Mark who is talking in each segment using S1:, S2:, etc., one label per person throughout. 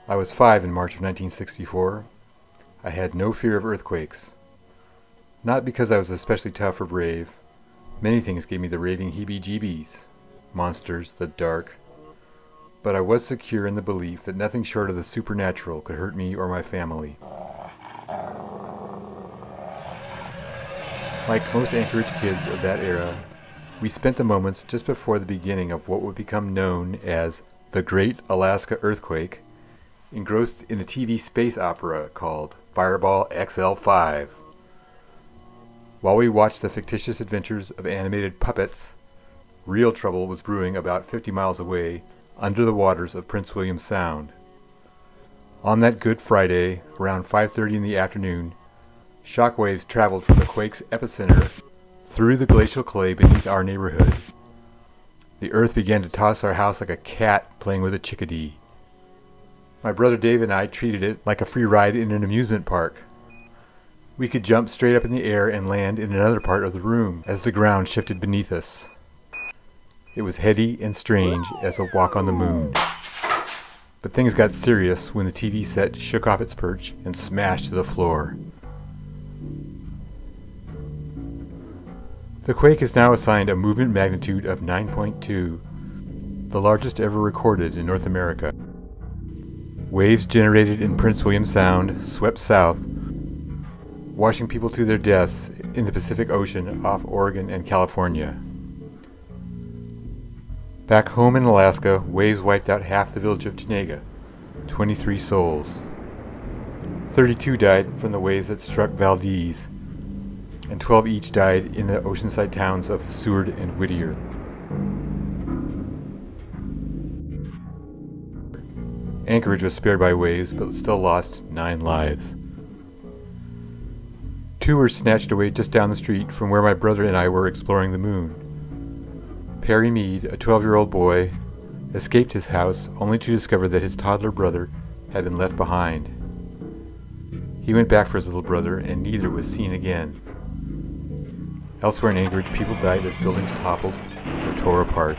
S1: I was 5 in March of 1964. I had no fear of earthquakes. Not because I was especially tough or brave. Many things gave me the raving heebie-jeebies. Monsters, the dark. But I was secure in the belief that nothing short of the supernatural could hurt me or my family. Like most Anchorage kids of that era, we spent the moments just before the beginning of what would become known as the Great Alaska Earthquake, engrossed in a TV space opera called Fireball XL5. While we watched the fictitious adventures of animated puppets, real trouble was brewing about 50 miles away under the waters of Prince William Sound. On that Good Friday, around 5:30 in the afternoon, shockwaves traveled from the quake's epicenter through the glacial clay beneath our neighborhood. The earth began to toss our house like a cat playing with a chickadee. My brother Dave and I treated it like a free ride in an amusement park. We could jump straight up in the air and land in another part of the room as the ground shifted beneath us. It was heady and strange as a walk on the moon. But things got serious when the TV set shook off its perch and smashed to the floor. The quake is now assigned a movement magnitude of 9.2, the largest ever recorded in North America. Waves generated in Prince William Sound swept south, washing people to their deaths in the Pacific Ocean off Oregon and California. Back home in Alaska, waves wiped out half the village of Tenaga, 23 souls. 32 died from the waves that struck Valdez, and 12 each died in the oceanside towns of Seward and Whittier. Anchorage was spared by waves, but still lost 9 lives. 2 were snatched away just down the street from where my brother and I were exploring the moon. Perry Mead, a 12-year-old boy, escaped his house only to discover that his toddler brother had been left behind. He went back for his little brother, and neither was seen again. Elsewhere in Anchorage, people died as buildings toppled or tore apart.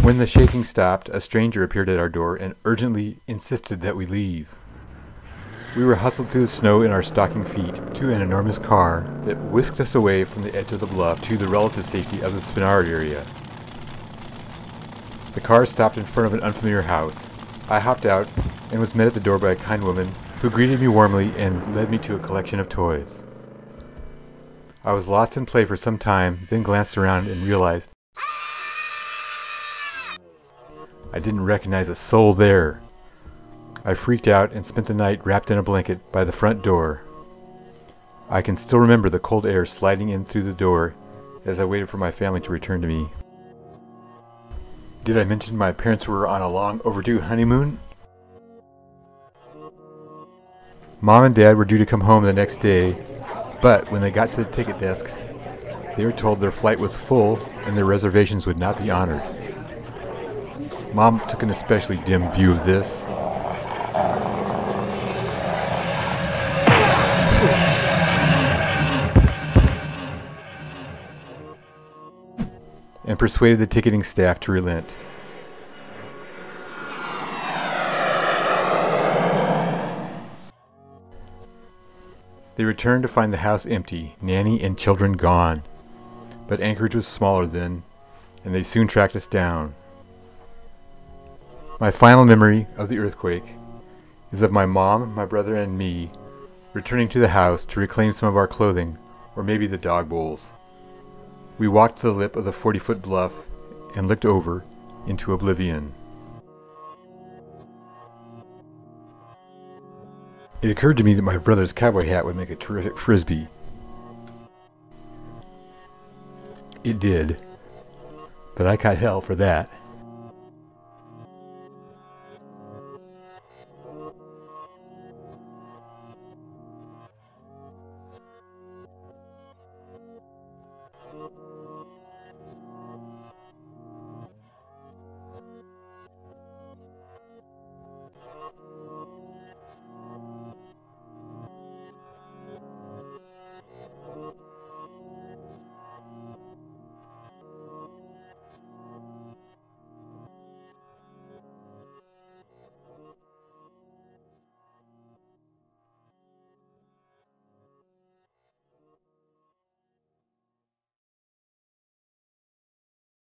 S1: When the shaking stopped, a stranger appeared at our door and urgently insisted that we leave. We were hustled through the snow in our stocking feet to an enormous car that whisked us away from the edge of the bluff to the relative safety of the Spinard area. The car stopped in front of an unfamiliar house. I hopped out and was met at the door by a kind woman who greeted me warmly and led me to a collection of toys. I was lost in play for some time, then glanced around and realized I didn't recognize a soul there. I freaked out and spent the night wrapped in a blanket by the front door. I can still remember the cold air sliding in through the door as I waited for my family to return to me. Did I mention my parents were on a long overdue honeymoon? Mom and Dad were due to come home the next day, but when they got to the ticket desk, they were told their flight was full and their reservations would not be honored. Mom took an especially dim view of this. And persuaded the ticketing staff to relent. They returned to find the house empty, Nanny and children gone. But Anchorage was smaller then, and they soon tracked us down. My final memory of the earthquake is of my mom, my brother, and me returning to the house to reclaim some of our clothing, or maybe the dog bowls. We walked to the lip of the 40-foot bluff and looked over into oblivion. It occurred to me that my brother's cowboy hat would make a terrific frisbee. It did, but I caught hell for that.